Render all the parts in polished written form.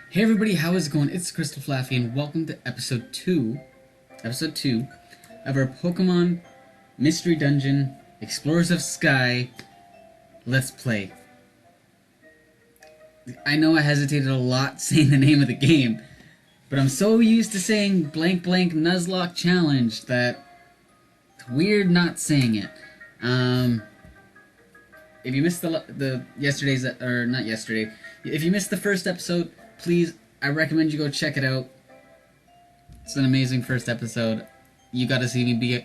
Hey everybody, how is it going? It's TheCrystalFlaaffy and welcome to episode 2 of our Pokemon Mystery Dungeon Explorers of Sky Let's Play. I know I hesitated a lot saying the name of the game, but I'm so used to saying blank blank Nuzlocke Challenge that it's weird not saying it. If you missed the yesterday's, or not yesterday, if you missed the first episode, please, I recommend you go check it out. It's an amazing first episode. You got to see me be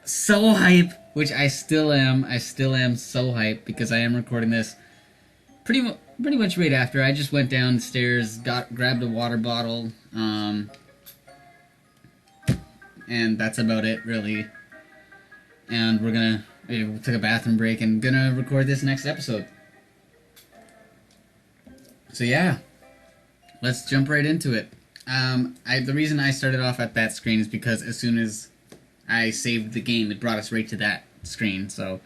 so hype, which I still am. I still am so hype because I am recording this pretty much right after. I just went downstairs, grabbed a water bottle, and that's about it, really. And we took a bathroom break and gonna record this next episode. So yeah, let's jump right into it. The reason I started off at that screen is because as soon as I saved the game, it brought us right to that screen. So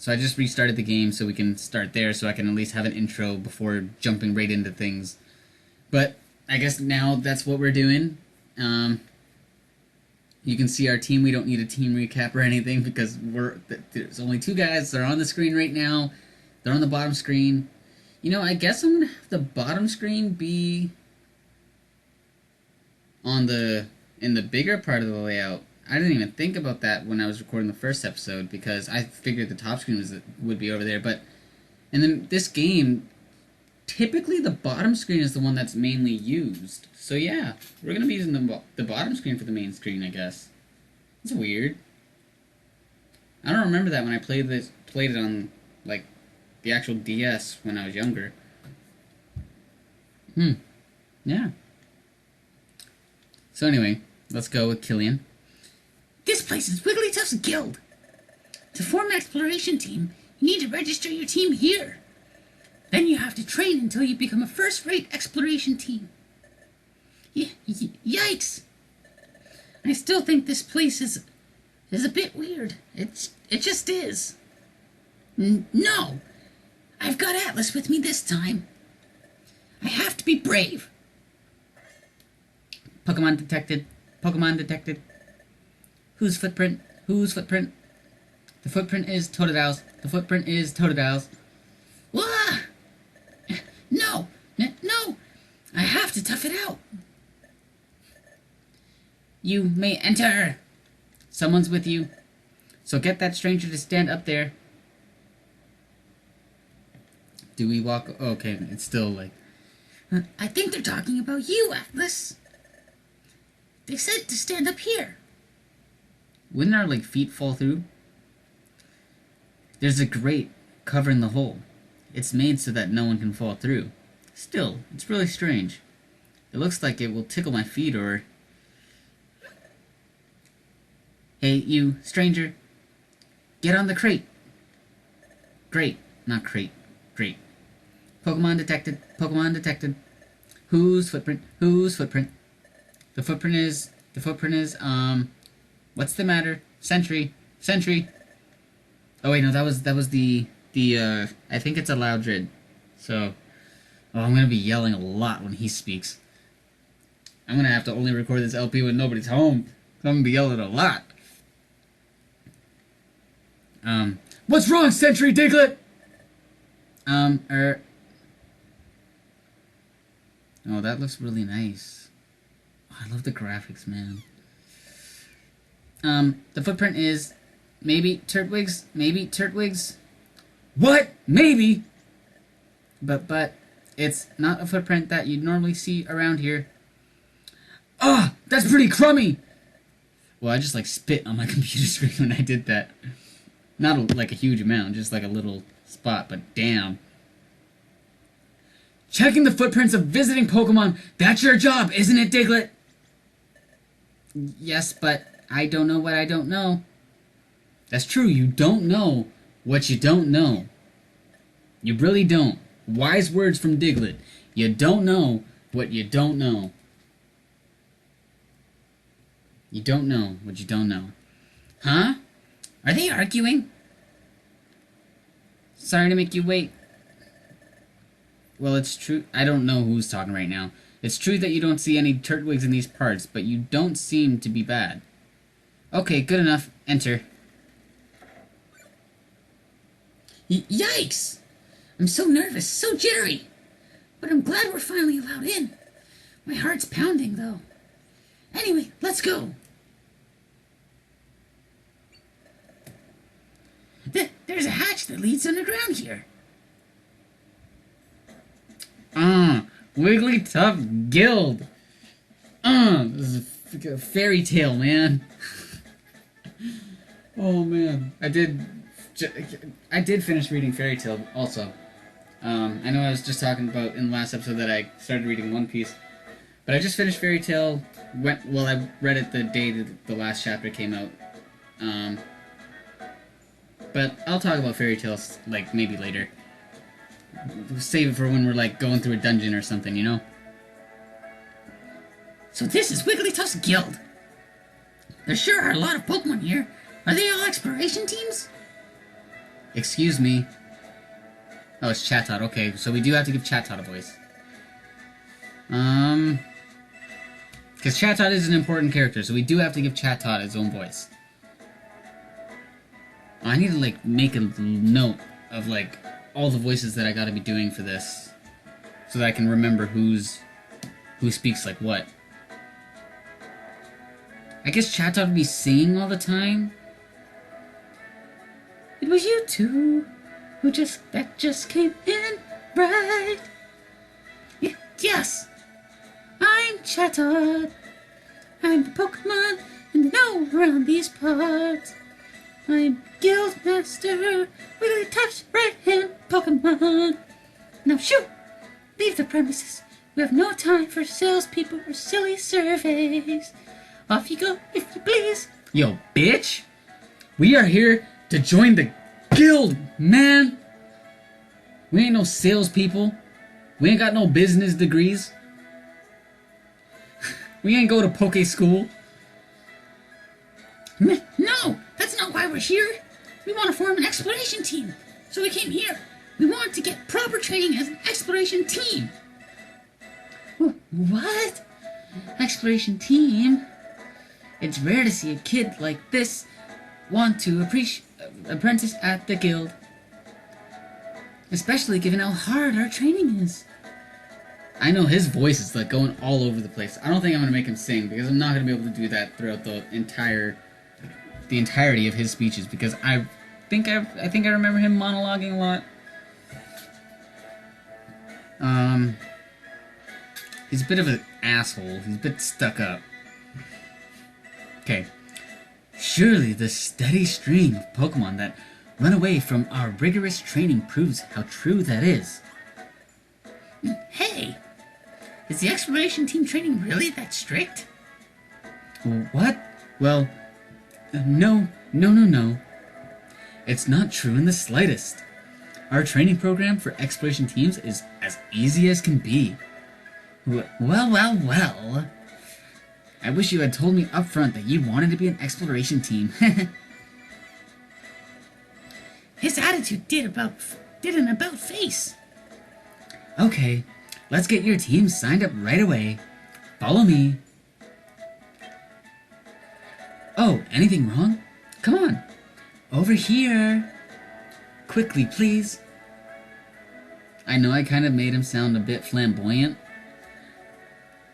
I just restarted the game so we can start there, so I can at least have an intro before jumping right into things. But I guess now that's what we're doing. You can see our team. We don't need a team recap or anything because there's only two guys. They're on the screen right now. They're on the bottom screen. You know, I guess I'm gonna have the bottom screen be in the bigger part of the layout. I didn't even think about that when I was recording the first episode because I figured the top screen would be over there. But in this game, typically the bottom screen is the one that's mainly used. So yeah, we're gonna be using the bottom screen for the main screen, I guess. It's weird. I don't remember that when I played it on like the actual DS when I was younger. Yeah. So anyway, let's go with Killian. This place is Wigglytuff's guild. To form an exploration team, you need to register your team here. Then you have to train until you become a first-rate exploration team. Yikes! I still think this place is a bit weird. It just is. No! I've got Atlas with me this time. I have to be brave. Pokemon detected. Pokemon detected. Whose footprint? Whose footprint? The footprint is Totodil's. The footprint is Totodil's. Wah! No! No! I have to tough it out. You may enter. Someone's with you. So get that stranger to stand up there. Do we walk? Oh, okay, it's still like... I think they're talking about you, Atlas. They said to stand up here. Wouldn't our, like, feet fall through? There's a grate covering the hole. It's made so that no one can fall through. Still, it's really strange. It looks like it will tickle my feet or... Hey, you, stranger. Get on the crate. Grate, not crate. Grate. Pokemon detected. Pokemon detected. Whose footprint? Whose footprint? The footprint is, what's the matter? Sentry. Sentry. Oh wait, no, that was the, I think it's a Loudred. So, I'm gonna be yelling a lot when he speaks. I'm gonna have to only record this LP when nobody's home. So I'm gonna be yelling a lot. What's wrong, Sentry Diglett? Oh, that looks really nice. Oh, I love the graphics, man. The footprint is maybe Turtwig's. What? Maybe? But it's not a footprint that you'd normally see around here. Ah, oh, that's pretty crummy! Well, I just, like, spit on my computer screen when I did that. Not, like, a huge amount, just, like, a little spot, but damn. Checking the footprints of visiting Pokemon, that's your job, isn't it, Diglett? Yes, but I don't know what I don't know. That's true, you don't know what you don't know. You really don't. Wise words from Diglett. You don't know what you don't know. You don't know what you don't know. Huh? Are they arguing? Sorry to make you wait. Well, it's true. I don't know who's talking right now. It's true that you don't see any turtwigs in these parts, but you don't seem to be bad. Okay, good enough. Enter. Yikes! I'm so nervous, so jittery. But I'm glad we're finally allowed in. My heart's pounding, though. Anyway, let's go. There's a hatch that leads underground here. Wigglytuff Guild. This is a fairy tale, man. Oh man, I did finish reading Fairy Tale also. I know I was just talking about in the last episode that I started reading One Piece, but I just finished Fairy Tale. I read it the day that the last chapter came out. But I'll talk about Fairy Tales like maybe later. Save it for when we're like going through a dungeon or something, you know? So this is Wigglytuff's guild. There sure are a lot of Pokemon here. Are they all exploration teams? Excuse me. Oh, it's Chatot. Okay, so we do have to give Chatot a voice. Because Chatot is an important character, so we do have to give Chatot his own voice. I need to, like, make a note of, like, all the voices that I gotta be doing for this. So that I can remember who speaks, like, what. I guess Chatot would be singing all the time. It was you two that just came in, right? Yes! I'm Chatot. I'm the Pokemon and know around these parts. I'm Guildmaster, Wigglytuff's right-hand Pokemon. Now shoot! Leave the premises. We have no time for salespeople or silly surveys. Off you go, if you please. Yo, bitch! We are here to join the guild, man! We ain't no salespeople. We ain't got no business degrees. We ain't go to Poke School. No! That's not why we're here! We want to form an exploration team! So we came here! We want to get proper training as an exploration team! What? Exploration team? It's rare to see a kid like this want to apprentice at the guild. Especially given how hard our training is. I know his voice is like going all over the place. I don't think I'm gonna make him sing because I'm not gonna be able to do that throughout the entirety of his speeches because I think I remember him monologuing a lot. He's a bit of an asshole. He's a bit stuck up. Okay. Surely the steady stream of Pokemon that run away from our rigorous training proves how true that is. Hey! Is the exploration team training really that strict? What? Well, no. It's not true in the slightest. Our training program for exploration teams is as easy as can be. Well. I wish you had told me up front that you wanted to be an exploration team. His attitude did an about face. Okay, let's get your team signed up right away. Follow me. Oh, anything wrong? Come on. Over here. Quickly, please. I know I kind of made him sound a bit flamboyant,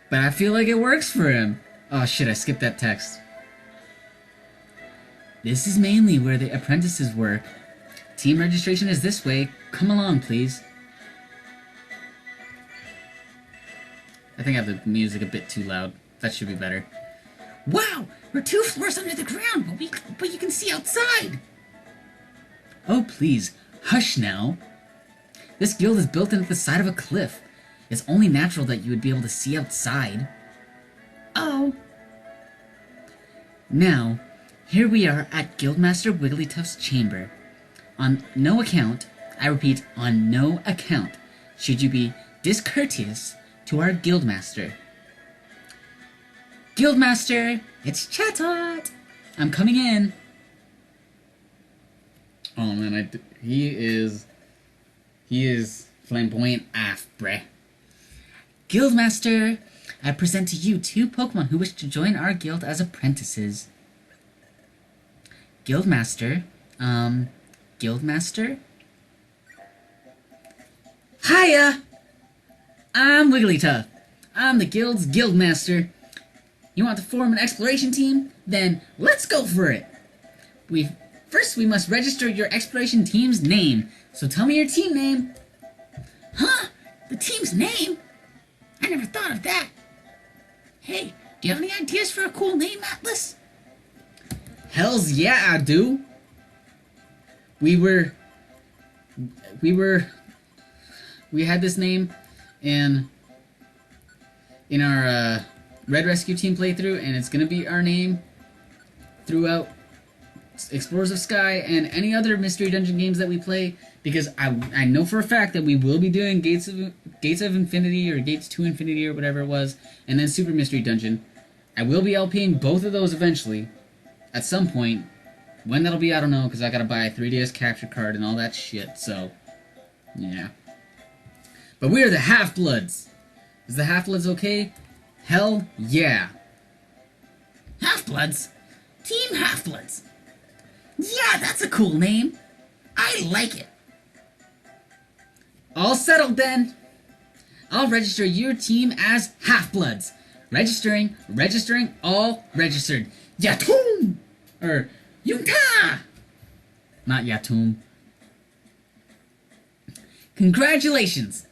but I feel like it works for him. Oh shit, I skipped that text. This is mainly where the apprentices work. Team registration is this way. Come along, please. I think I have the music a bit too loud. That should be better. Wow! We're 2 floors under the ground, but you can see outside! Oh, please. Hush now. This guild is built into the side of a cliff. It's only natural that you would be able to see outside. Oh. Now, here we are at Guildmaster Wigglytuff's chamber. On no account, I repeat, on no account, should you be discourteous to our Guildmaster. Guildmaster, it's Chatot! I'm coming in. Oh man, he is flamboyant af, bruh. Guildmaster, I present to you 2 Pokemon who wish to join our guild as apprentices. Guildmaster, Guildmaster? Hiya! I'm Wigglytuff. I'm the guild's Guildmaster. You want to form an exploration team? Then let's go for it! First, we must register your exploration team's name. So tell me your team name. Huh? The team's name? I never thought of that. Hey, do you have any ideas for a cool name, Atlas? Hells yeah, I do. We had this name in our Red Rescue Team playthrough, and it's gonna be our name throughout Explorers of Sky and any other Mystery Dungeon games that we play, because I know for a fact that we will be doing Gates of Infinity or Gates to Infinity or whatever it was, and then Super Mystery Dungeon. I will be LPing both of those eventually, at some point. When that'll be, I don't know, because I gotta buy a 3DS capture card and all that shit, so, yeah. But we are the Halfbloods. Is the Halfbloods okay? Hell yeah. Halfbloods? Team Halfbloods. Yeah, that's a cool name. I like it. All settled then. I'll register your team as Halfbloods. Registering, all registered. Yatum! Or, Yuta! Not Yatum. Congratulations!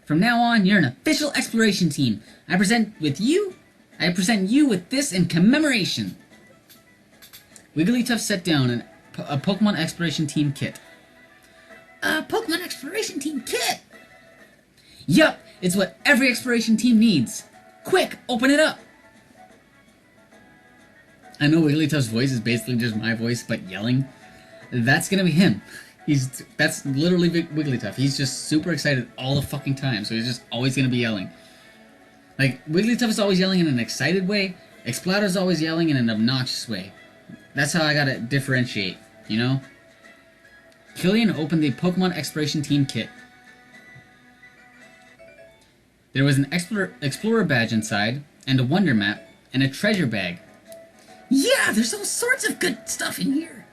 From now on, you're an official exploration team. I present you with this in commemoration. Wigglytuff set down a Pokemon exploration team kit. A Pokemon exploration team kit? Yup, it's what every exploration team needs. Quick, open it up! I know Wigglytuff's voice is basically just my voice, but yelling. That's gonna be him. That's literally Wigglytuff. He's just super excited all the fucking time, so he's just always gonna be yelling. Like, Wigglytuff is always yelling in an excited way, Explodo's always yelling in an obnoxious way. That's how I gotta differentiate, you know? Killian opened the Pokemon Exploration Team kit. There was an Explorer badge inside, and a Wonder Map, and a treasure bag. Yeah, there's all sorts of good stuff in here.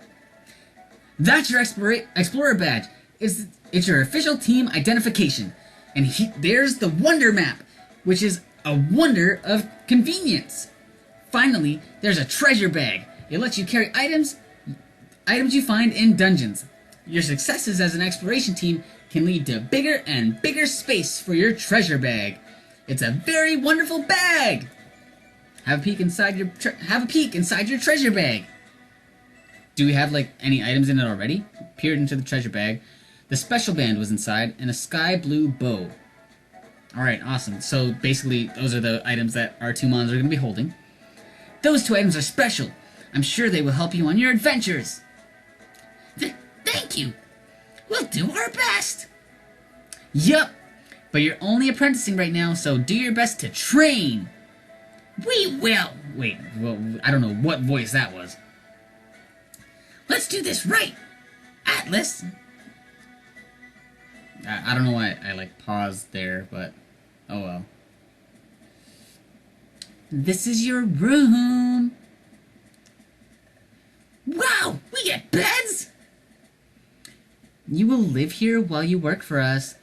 That's your Explorer badge. It's your official team identification. And there's the Wonder Map, which is a wonder of convenience. Finally, there's a treasure bag. It lets you carry items you find in dungeons. Your successes as an exploration team can lead to bigger and bigger space for your treasure bag. It's a very wonderful bag. Have a peek inside your treasure bag. Do we have like any items in it already? Peered into the treasure bag. The special band was inside, and a sky blue bow. Alright, awesome. So basically, those are the items that our 2 mons are going to be holding. Those 2 items are special. I'm sure they will help you on your adventures. Thank you. We'll do our best. Yup. But you're only apprenticing right now, so do your best to train. We will. Wait, well, I don't know what voice that was. Let's do this right. Atlas. I don't know why I like paused there, but oh well. This is your room. Wow, we get beds? You will live here while you work for us.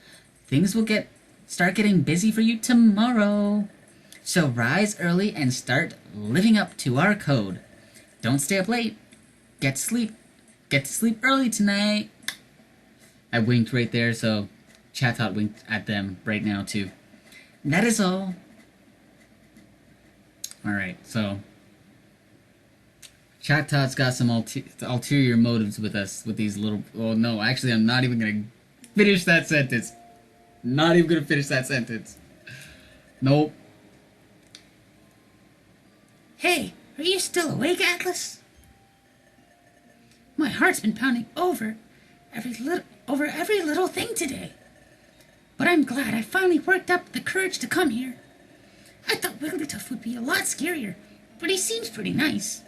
Things will start getting busy for you tomorrow. So rise early and start living up to our code. Don't stay up late. Get to sleep early tonight. I winked right there, so Chatot winked at them right now too. That is all. Alright, so Chatot's got some ulterior motives with us, with these little... Oh no, actually I'm not even gonna finish that sentence. Not even gonna finish that sentence. Nope. Hey, are you still awake, Atlas? My heart's been pounding over every little thing today. But I'm glad I finally worked up the courage to come here. I thought Wigglytuff would be a lot scarier, but he seems pretty nice.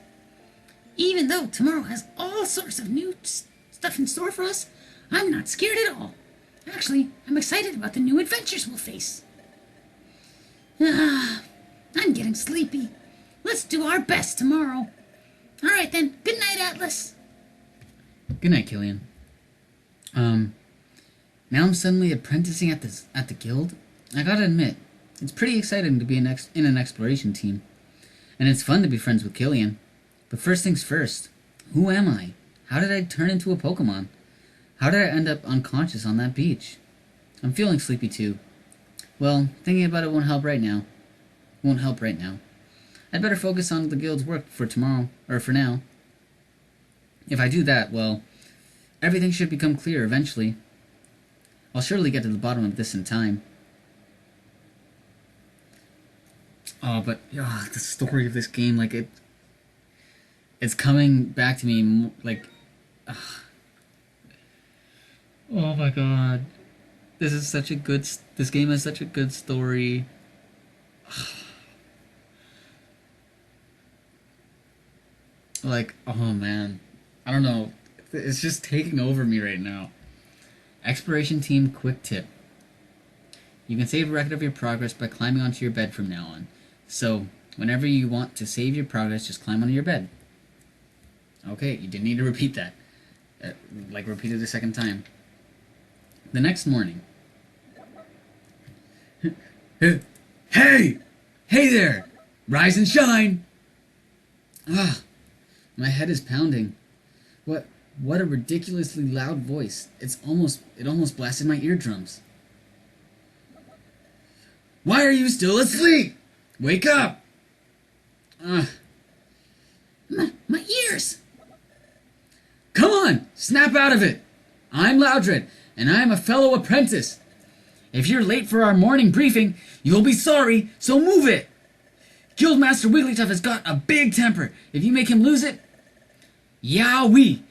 Even though tomorrow has all sorts of new stuff in store for us, I'm not scared at all. Actually, I'm excited about the new adventures we'll face. Ah, I'm getting sleepy. Let's do our best tomorrow. All right then. Good night, Atlas. Good night, Killian. Now I'm suddenly apprenticing at the guild. I gotta admit, it's pretty exciting to be in an exploration team. And it's fun to be friends with Killian. But first things first, who am I? How did I turn into a Pokemon? How did I end up unconscious on that beach? I'm feeling sleepy too. Well, thinking about it won't help right now. I'd better focus on the guild's work for tomorrow, or for now. If I do that, well, everything should become clear eventually. I'll surely get to the bottom of this in time. Oh, but the story of this game, like it's coming back to me, like, oh my god, this game has such a good story. Like, oh man, I don't know, it's just taking over me right now. Exploration team quick tip. You can save a record of your progress by climbing onto your bed from now on. So, whenever you want to save your progress, just climb onto your bed. Okay, you didn't need to repeat that. Repeat it a second time. The next morning. Hey! Hey there! Rise and shine! My head is pounding. What a ridiculously loud voice. It almost blasted my eardrums. Why are you still asleep? Wake up! My ears! Come on! Snap out of it! I'm Loudred, and I'm a fellow apprentice. If you're late for our morning briefing, you'll be sorry, so move it! Guildmaster Wigglytuff has got a big temper. If you make him lose it, yowee!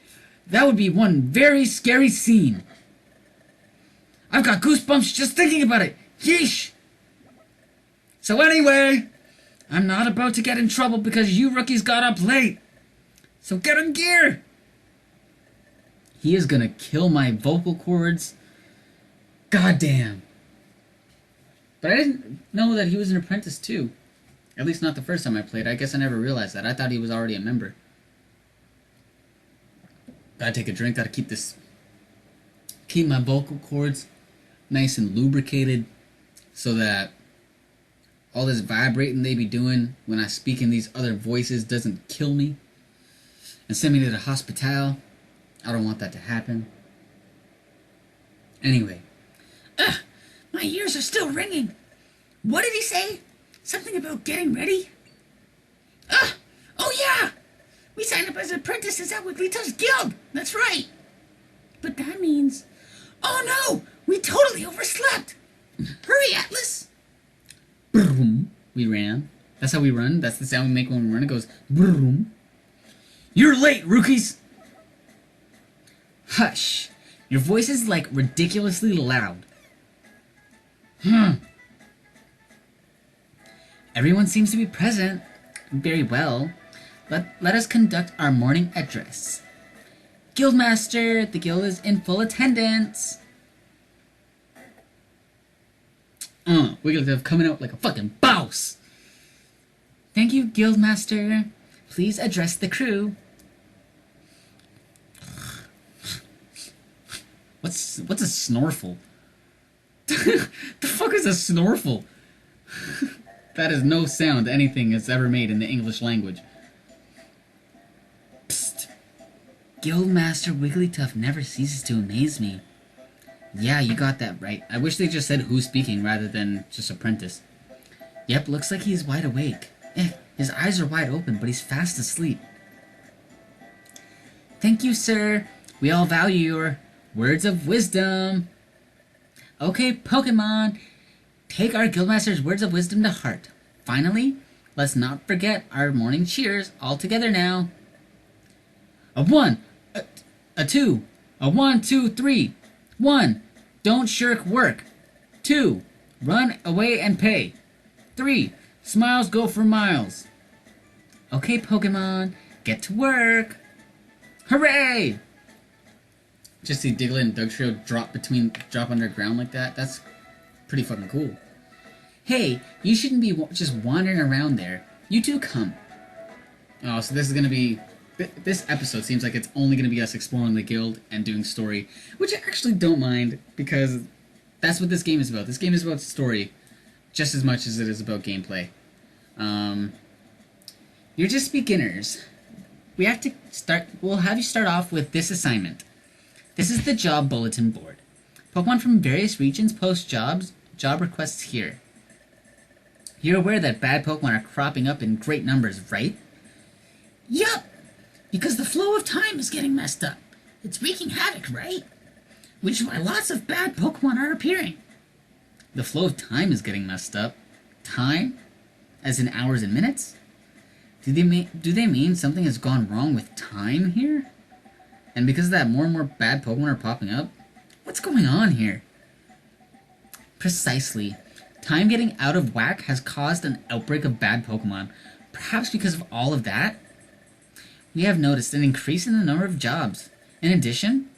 That would be one very scary scene. I've got goosebumps just thinking about it. Yeesh! So anyway, I'm not about to get in trouble because you rookies got up late. So get in gear! He is gonna kill my vocal cords. Goddamn. But I didn't know that he was an apprentice too. At least not the first time I played. I guess I never realized that. I thought he was already a member. Gotta take a drink, gotta keep my vocal cords nice and lubricated so that all this vibrating they be doing when I speak in these other voices doesn't kill me and send me to the hospital. I don't want that to happen. Anyway. My ears are still ringing. What did he say? Something about getting ready? Oh yeah! We signed up as apprentices at Wigglytuff's guild. That's right. But that means... Oh no! We totally overslept. Hurry, Atlas. Broom. We ran. That's how we run. That's the sound we make when we run. It goes broom. You're late, rookies! Hush. Your voice is, like, ridiculously loud. Everyone seems to be present. Very well. Let us conduct our morning address. Guildmaster, the guild is in full attendance. Wigglytuff coming out like a fucking boss. Thank you, Guildmaster. Please address the crew. What's a snorfle? The fuck is a snorfle? That is no sound anything has ever made in the English language. Psst. Guildmaster Wigglytuff never ceases to amaze me. Yeah, you got that right. I wish they just said who's speaking rather than just apprentice. Yep, looks like he's wide awake. His eyes are wide open, but he's fast asleep. Thank you, sir. We all value your words of wisdom. Okay, Pokemon, take our Guildmaster's words of wisdom to heart. Finally, let's not forget our morning cheers all together now. A 1, a 2, a 1, 2, 3. 1, don't shirk work. 2, run away and pay. 3, smiles go for miles. Okay, Pokemon, get to work. Hooray! just see Diglett and Dugtrio drop underground like that. That's pretty fucking cool. Hey, you shouldn't be just wandering around there. You two come. Oh, so this is gonna be... This episode seems like it's only gonna be us exploring the guild and doing story, which I actually don't mind, because that's what this game is about. This game is about story just as much as it is about gameplay. You're just beginners. We'll have you start off with this assignment. This is the job bulletin board. Pokemon from various regions post job requests here. You're aware that bad Pokemon are cropping up in great numbers, right? Yup! Because the flow of time is getting messed up. It's wreaking havoc, right? Which is why lots of bad Pokemon are appearing. The flow of time is getting messed up. Time? As in hours and minutes? Do they mean something has gone wrong with time here? And because of that, more and more bad Pokemon are popping up? What's going on here? Precisely. Time getting out of whack has caused an outbreak of bad Pokemon. Perhaps because of all of that? We have noticed an increase in the number of jobs. In addition,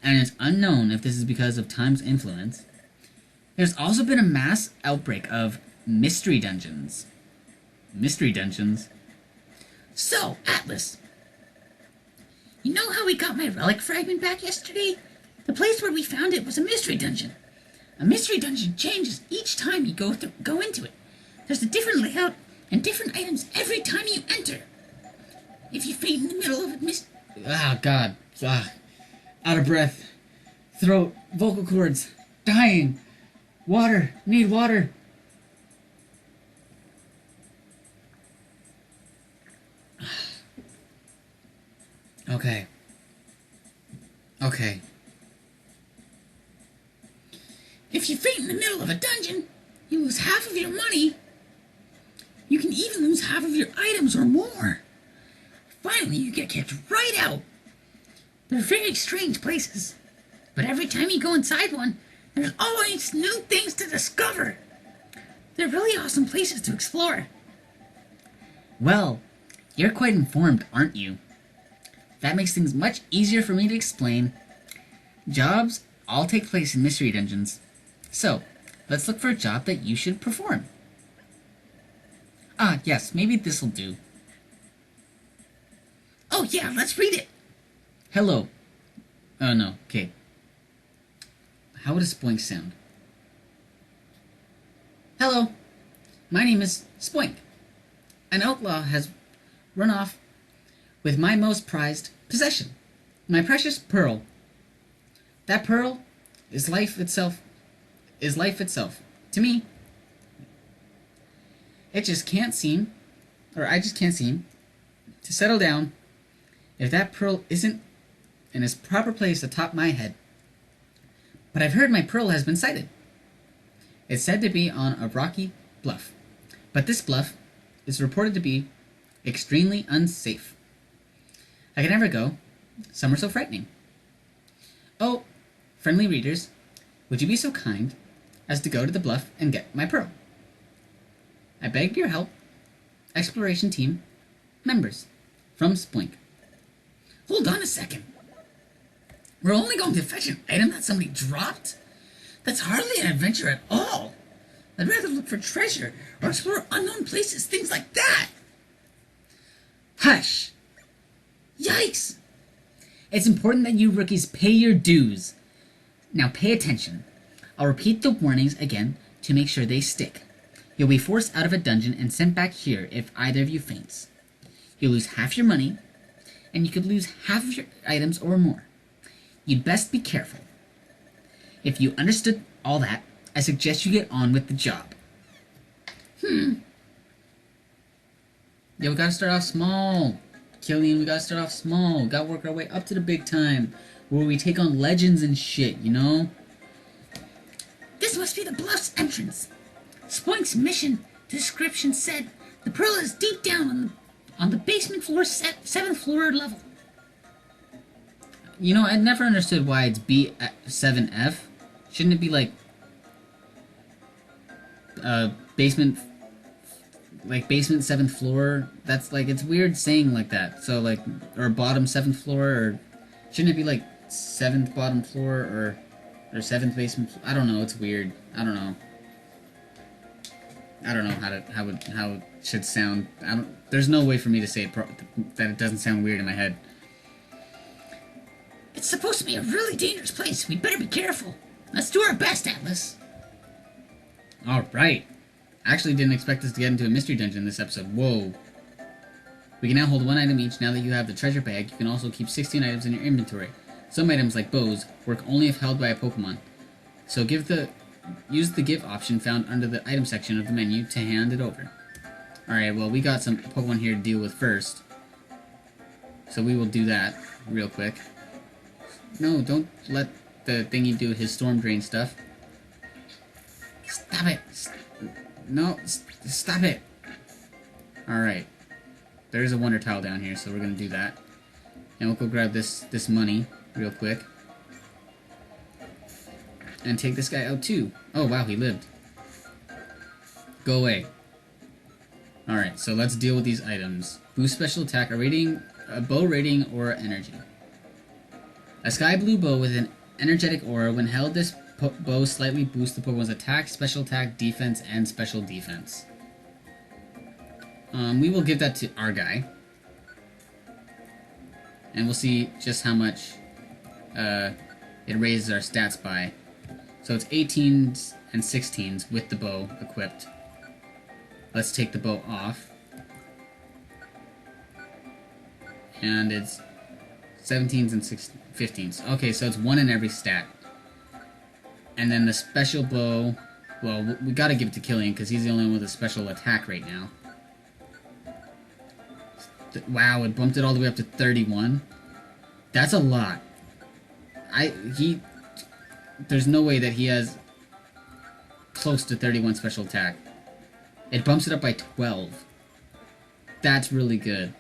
and it's unknown if this is because of time's influence, there's also been a mass outbreak of mystery dungeons. Mystery dungeons? So, Atlas, you know how we got my relic fragment back yesterday? The place where we found it was a mystery dungeon. A mystery dungeon changes each time you go into it. There's a different layout and different items every time you enter. If you faint in the middle of it, Ah, God. Ah. Out of breath. Throat. Vocal cords. Dying. Water. Need water. Okay. Okay. If you faint in the middle of a dungeon, you lose half of your money. You can even lose half of your items or more. Finally, you get kicked right out. They're very strange places, but every time you go inside one, there's always new things to discover. They're really awesome places to explore. Well, you're quite informed, aren't you? That makes things much easier for me to explain. Jobs all take place in mystery dungeons. So, let's look for a job that you should perform. Ah, yes, maybe this'll do. Oh yeah, let's read it. Hello. Oh no, okay. How would a Spoink sound? Hello. My name is Spoink. An outlaw has run off with my most prized possession, my precious pearl. That pearl is life itself. To me. I just can't seem to settle down if that pearl isn't in its proper place atop my head. But I've heard my pearl has been sighted. It's said to be on a rocky bluff, but this bluff is reported to be extremely unsafe. I can never go. Some are so frightening. Oh, friendly readers, would you be so kind as to go to the bluff and get my pearl? I beg your help. Exploration team members from Spoink. Hold on a second. We're only going to fetch an item that somebody dropped? That's hardly an adventure at all. I'd rather look for treasure or explore unknown places, things like that. Hush! Yikes! It's important that you rookies pay your dues. Now pay attention. I'll repeat the warnings again to make sure they stick. You'll be forced out of a dungeon and sent back here if either of you faints. You'll lose half your money, and you could lose half of your items or more. You'd best be careful. If you understood all that, I suggest you get on with the job. Yeah, we gotta start off small. Killian, we gotta start off small. Gotta work our way up to the big time, where we take on legends and shit, you know? This must be the bluff's entrance. Spoink's mission description said the pearl is deep down on the basement floor, 7th floor level. You know, I never understood why it's B7F. Shouldn't it be like basement 7th floor? That's like, it's weird saying like that. So like, or bottom 7th floor, or shouldn't it be like 7th bottom floor or 7th basement. I don't know. It's weird. I don't know. I don't know how it should sound. There's no way for me to say it that it doesn't sound weird in my head. It's supposed to be a really dangerous place. We better be careful. Let's do our best, Atlas. Alright. I actually didn't expect us to get into a mystery dungeon this episode. Whoa. We can now hold 1 item each. Now that you have the treasure bag, you can also keep 16 items in your inventory. Some items, like bows, work only if held by a Pokemon. So use the give option found under the item section of the menu to hand it over. Alright, well, we got some Pokemon here to deal with first. So we will do that real quick. No, don't let the thingy do his Storm Drain stuff. Stop it! No, stop it! Alright. There's a Wonder Tile down here, so we're gonna do that. And we'll go grab this money real quick. And take this guy out too. Oh wow, he lived. Go away. Alright, so let's deal with these items. Boost special attack, a bow rating, or energy. A sky blue bow with an energetic aura. When held, this bow slightly boosts the Pokemon's attack, special attack, defense, and special defense. We will give that to our guy. And we'll see just how much it raises our stats by. So it's 18s and 16s with the bow equipped. Let's take the bow off. And it's 17s and 15s. Okay, so it's 1 in every stat. And then the special bow... Well, we gotta give it to Killian, because he's the only one with a special attack right now. Wow, it bumped it all the way up to 31. That's a lot. There's no way that he has close to 31 special attack. It bumps it up by 12. That's really good.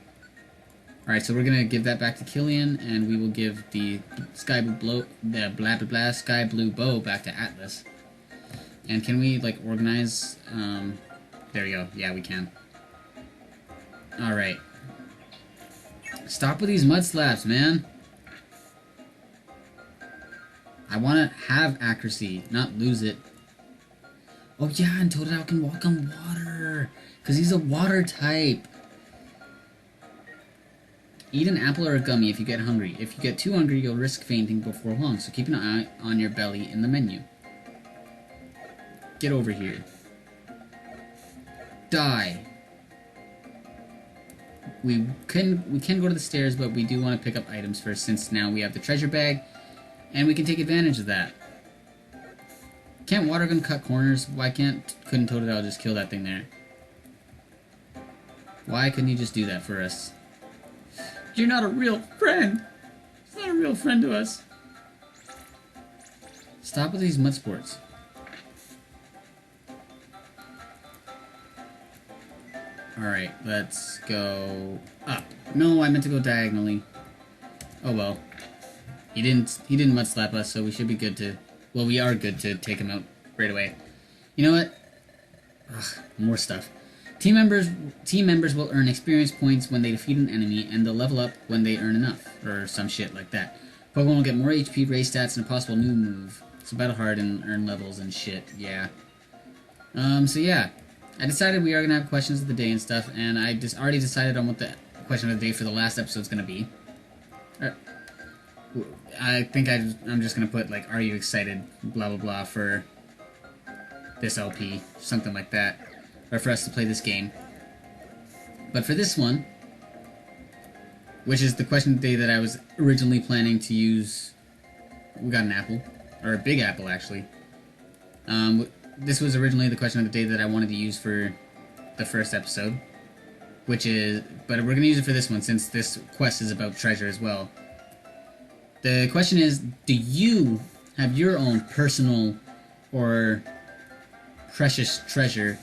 Alright, so we're gonna give that back to Killian, and we will give the sky blue bow back to Atlas. And can we, like, organize, there we go. Yeah, we can. Alright. Stop with these mud slabs, man. I want to have accuracy, not lose it. Oh yeah, and Totodile can walk on water, because he's a water type. Eat an apple or a gummy if you get hungry. If you get too hungry, you'll risk fainting before long, so keep an eye on your belly in the menu. Get over here. Die. We can go to the stairs, but we do want to pick up items first, since now we have the treasure bag, and we can take advantage of that. Can't water gun cut corners? Why couldn't Totodile just kill that thing there? Why couldn't he just do that for us? You're not a real friend! He's not a real friend to us. Stop with these mud sports. Alright, let's go up. No, I meant to go diagonally. Oh well. He didn't mud slap us, so we should be good to... Well, we are good to take him out right away. You know what? Ugh, more stuff. Team members will earn experience points when they defeat an enemy, and they'll level up when they earn enough, or some shit like that. Pokemon will get more HP, raise stats, and a possible new move. So battle hard and earn levels and shit, yeah. So yeah. I decided we are going to have questions of the day and stuff, and I already decided on what the question of the day for the last episode is going to be. I think I'm just going to put, like, are you excited, blah blah blah, for this LP, something like that, or for us to play this game. But for this one, which is the question of the day that I was originally planning to use, we got an apple, or a big apple actually. This was originally the question of the day that I wanted to use for the first episode, but we're going to use it for this one since this quest is about treasure as well. The question is, do you have your own personal or precious treasure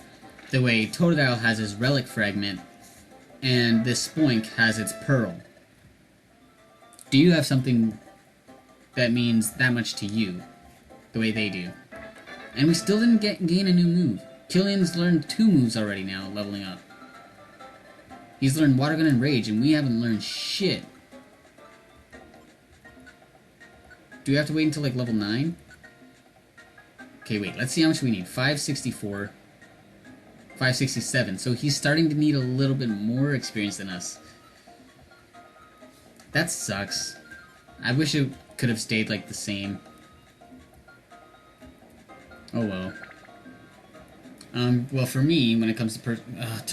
the way Totodile has his relic fragment and this Spoink has its pearl? Do you have something that means that much to you the way they do? And we still didn't gain a new move. Killian's learned 2 moves already now, leveling up. He's learned Water Gun and Rage, and we haven't learned shit. Do we have to wait until like level 9? Okay, wait, let's see how much we need. 564. 567. So he's starting to need a little bit more experience than us. That sucks. I wish it could have stayed like the same. Oh well. Well, for me, when it comes to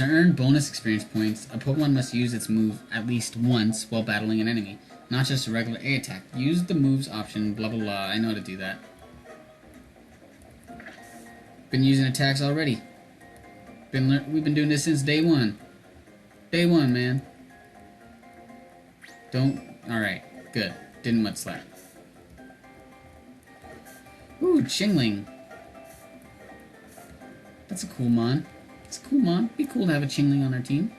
earn bonus experience points, a Pokemon must use its move at least once while battling an enemy, not just a regular A attack. Use the moves option, blah blah blah. I know how to do that. Been using attacks already. We've been doing this since day one. Day one, man. Alright, good. Didn't mudslap. Ooh, Chingling. That's a cool mon. It's a cool mon. Be cool to have a Chingling on our team.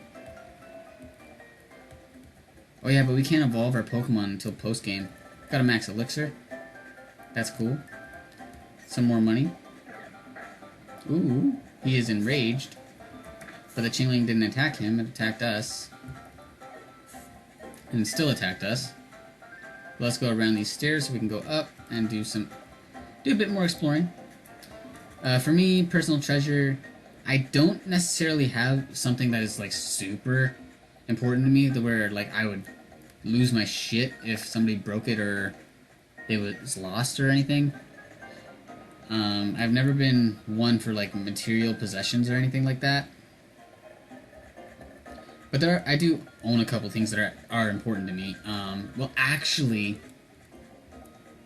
Oh yeah, but we can't evolve our Pokemon until post-game. Got a max elixir. That's cool. Some more money. Ooh, he is enraged. But the Chingling didn't attack him, it attacked us. And it still attacked us. Let's go around these stairs so we can go up and do a bit more exploring. For me, personal treasure, I don't necessarily have something that is like super important to me, to where like I would lose my shit if somebody broke it or it was lost or anything. I've never been one for like material possessions or anything like that. But I do own a couple things that are important to me. Well, actually,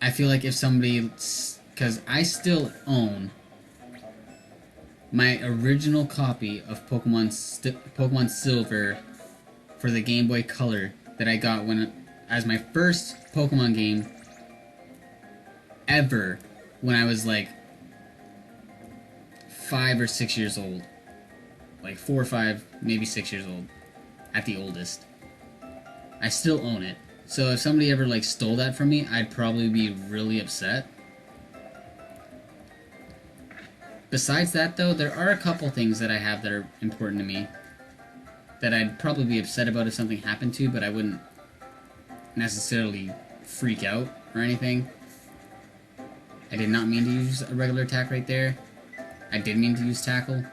I feel like if somebody, because I still own my original copy of Pokemon Silver for the Game Boy Color that I got as my first Pokemon game ever when I was like 5 or 6 years old. Like 4 or 5, maybe 6 years old at the oldest. I still own it. So if somebody ever like stole that from me, I'd probably be really upset. Besides that though, there are a couple things that I have that are important to me that I'd probably be upset about if something happened to, but I wouldn't necessarily freak out or anything. I did not mean to use a regular attack right there. I did mean to use Tackle.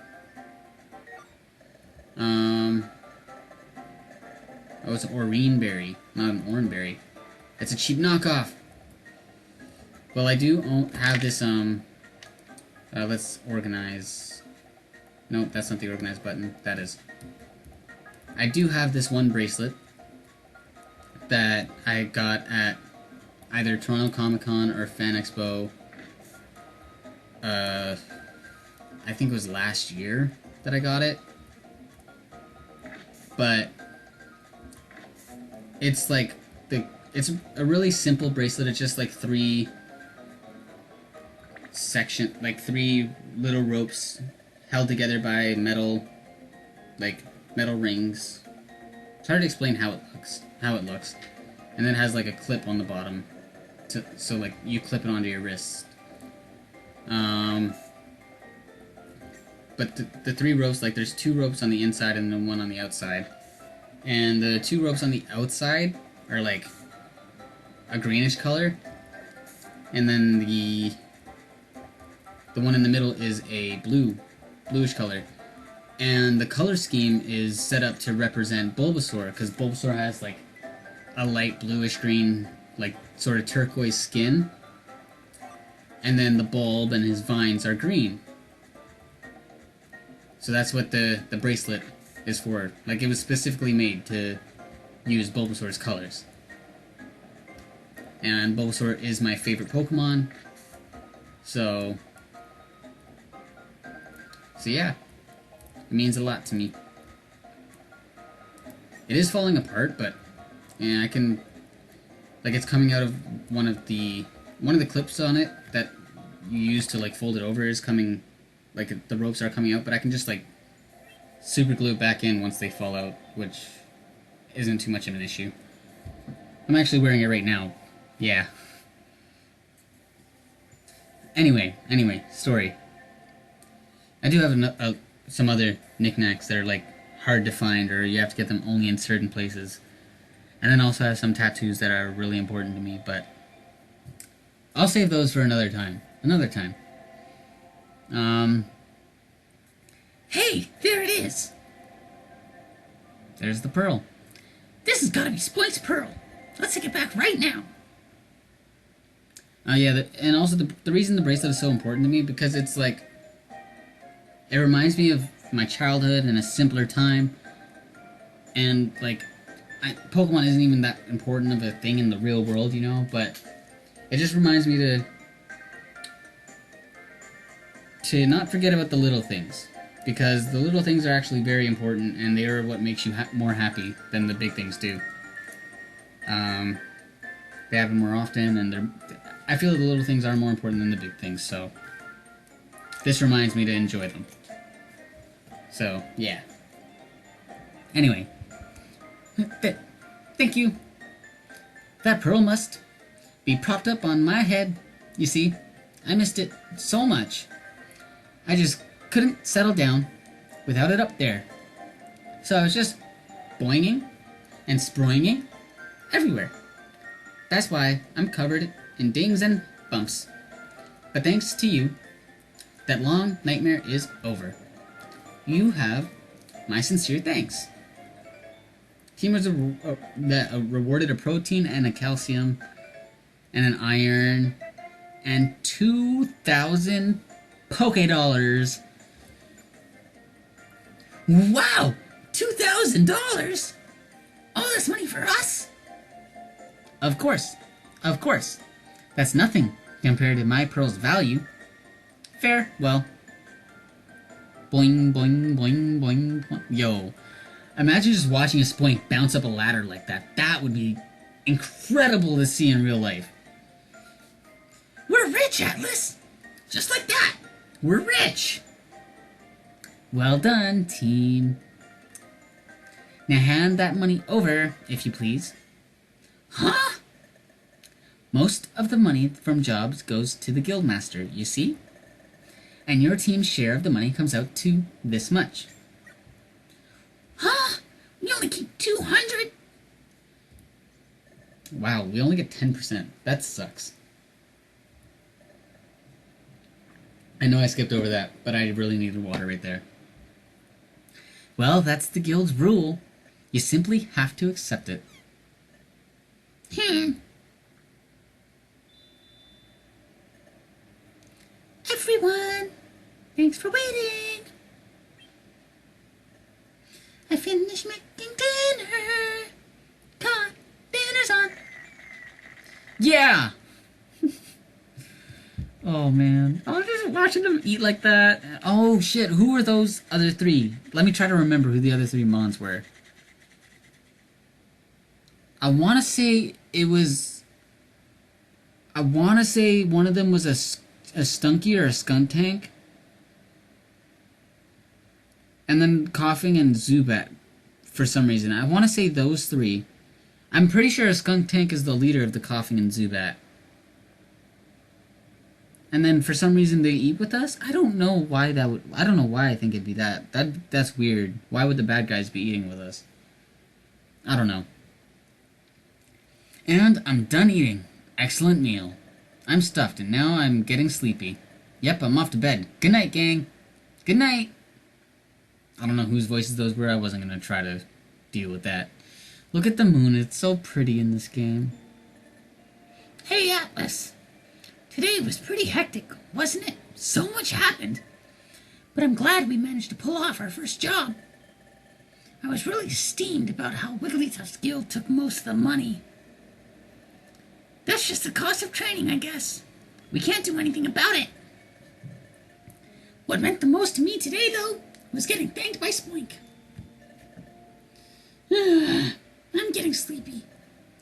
Oh, it's an Orange Berry, not an Orange Berry. It's a cheap knockoff. Well, I do have this, let's organize. Nope, that's not the organize button. That is. I do have this one bracelet that I got at either Toronto Comic Con or Fan Expo. I think it was last year that I got it. But it's like it's a really simple bracelet. It's just like three little ropes held together by metal rings. It's hard to explain how it looks. And then it has like a clip on the bottom, so like you clip it onto your wrist. But the 3 ropes, like there's 2 ropes on the inside and then 1 on the outside. And the 2 ropes on the outside are like a greenish color. And then the one in the middle is a bluish color. And the color scheme is set up to represent Bulbasaur, because Bulbasaur has like a light bluish green, like sort of turquoise skin. And then the bulb and his vines are green. So that's what the bracelet is for. Like, it was specifically made to use Bulbasaur's colors. And Bulbasaur is my favorite Pokemon. So yeah. It means a lot to me. It is falling apart, but yeah, I can, like, it's coming out of one of the clips on it that you use to like fold it over is coming. Like, the ropes are coming out, but I can just, like, super glue it back in once they fall out, which isn't too much of an issue. I'm actually wearing it right now. Yeah. Anyway, story. I do have some other knickknacks that are, like, hard to find, or you have to get them only in certain places. And then also have some tattoos that are really important to me, but I'll save those for another time. Another time. Hey, there it is. There's the pearl. This has got to be Spoink's pearl. Let's take it back right now. Yeah, and also the reason the bracelet is so important to me, because it's like, it reminds me of my childhood and a simpler time, and like, Pokemon isn't even that important of a thing in the real world, you know, but it just reminds me to not forget about the little things, because the little things are actually very important, and they are what makes you more happy than the big things do. They happen more often, and I feel that the little things are more important than the big things, so this reminds me to enjoy them. So, yeah. Anyway. Thank you. That pearl must be propped up on my head. You see, I missed it so much. I just couldn't settle down without it up there. So I was just boinging and sproinging everywhere. That's why I'm covered in dings and bumps. But thanks to you, that long nightmare is over. You have my sincere thanks. Team was rewarded a protein and a calcium and an iron and 2,000 Poké-Dollars. Wow! $2,000? All this money for us? Of course. Of course. That's nothing compared to my pearl's value. Fair, well. Boing, boing, boing, boing, boing. Yo. Imagine just watching a Spoink bounce up a ladder like that. That would be incredible to see in real life. We're rich, Atlas! Just like that! We're rich! Well done, team. Now hand that money over, if you please. Huh? Most of the money from jobs goes to the Guildmaster, you see? And your team's share of the money comes out to this much. Huh? We only keep 200? Wow, we only get 10%. That sucks. I know I skipped over that, but I really needed water right there. Well, that's the guild's rule. You simply have to accept it. Everyone, thanks for waiting. I finished making dinner. Come on, dinner's on. Yeah! Oh, man. I was just watching them eat like that. Oh, shit. Who were those other three? Let me try to remember who the other three Mons were. I want to say it was... I want to say one of them was a Stunky or a Skuntank. And then Coughing and Zubat, for some reason. I want to say those three. I'm pretty sure a Skuntank is the leader of the Coughing and Zubat. And then for some reason they eat with us? I don't know why that would... I don't know why I think it'd be that. That's weird. Why would the bad guys be eating with us? I don't know. And I'm done eating. Excellent meal. I'm stuffed and now I'm getting sleepy. Yep, I'm off to bed. Good night, gang. Good night. I don't know whose voices those were. I wasn't going to try to deal with that. Look at the moon. It's so pretty in this game. Hey, Atlas. Today was pretty hectic, wasn't it? So much happened. But I'm glad we managed to pull off our first job. I was really steamed about how Wigglytuff's guild took most of the money. That's just the cost of training, I guess. We can't do anything about it. What meant the most to me today, though, was getting thanked by Spoink. I'm getting sleepy.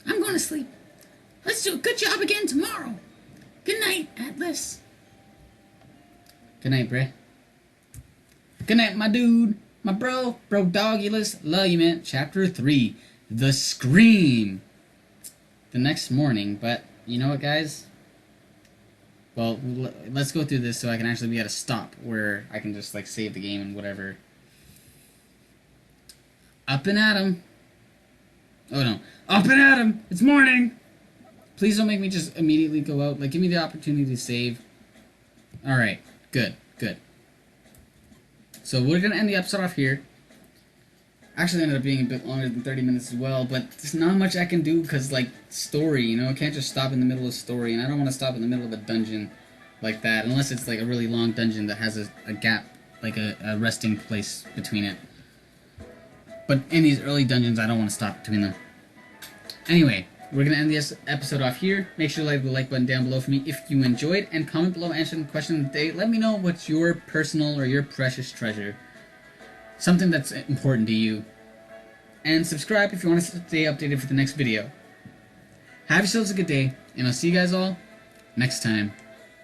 I'm going to sleep. Let's do a good job again tomorrow. Good night, Atlas. Good night, Bray. Good night, my dude. My bro. Bro Dogulus. Love you, man. Chapter 3. The Scream. The next morning, but you know what, guys? Well, let's go through this so I can actually be at a stop where I can just, like, save the game and whatever. Up and at 'em. Oh, no. Up and at 'em! It's morning! Please don't make me just immediately go out. Like, give me the opportunity to save. Alright, good, good. So we're gonna end the episode off here. Actually ended up being a bit longer than 30 minutes as well, but there's not much I can do because, like, story, you know? I can't just stop in the middle of story, and I don't want to stop in the middle of a dungeon like that, unless it's, like, a really long dungeon that has a gap, like a resting place between it. But in these early dungeons, I don't want to stop between them. Anyway, we're going to end this episode off here. Make sure to leave the like button down below for me if you enjoyed, and comment below answering the question of the day. Let me know what's your personal or your precious treasure. Something that's important to you. And subscribe if you want to stay updated for the next video. Have yourselves a good day, and I'll see you guys all next time.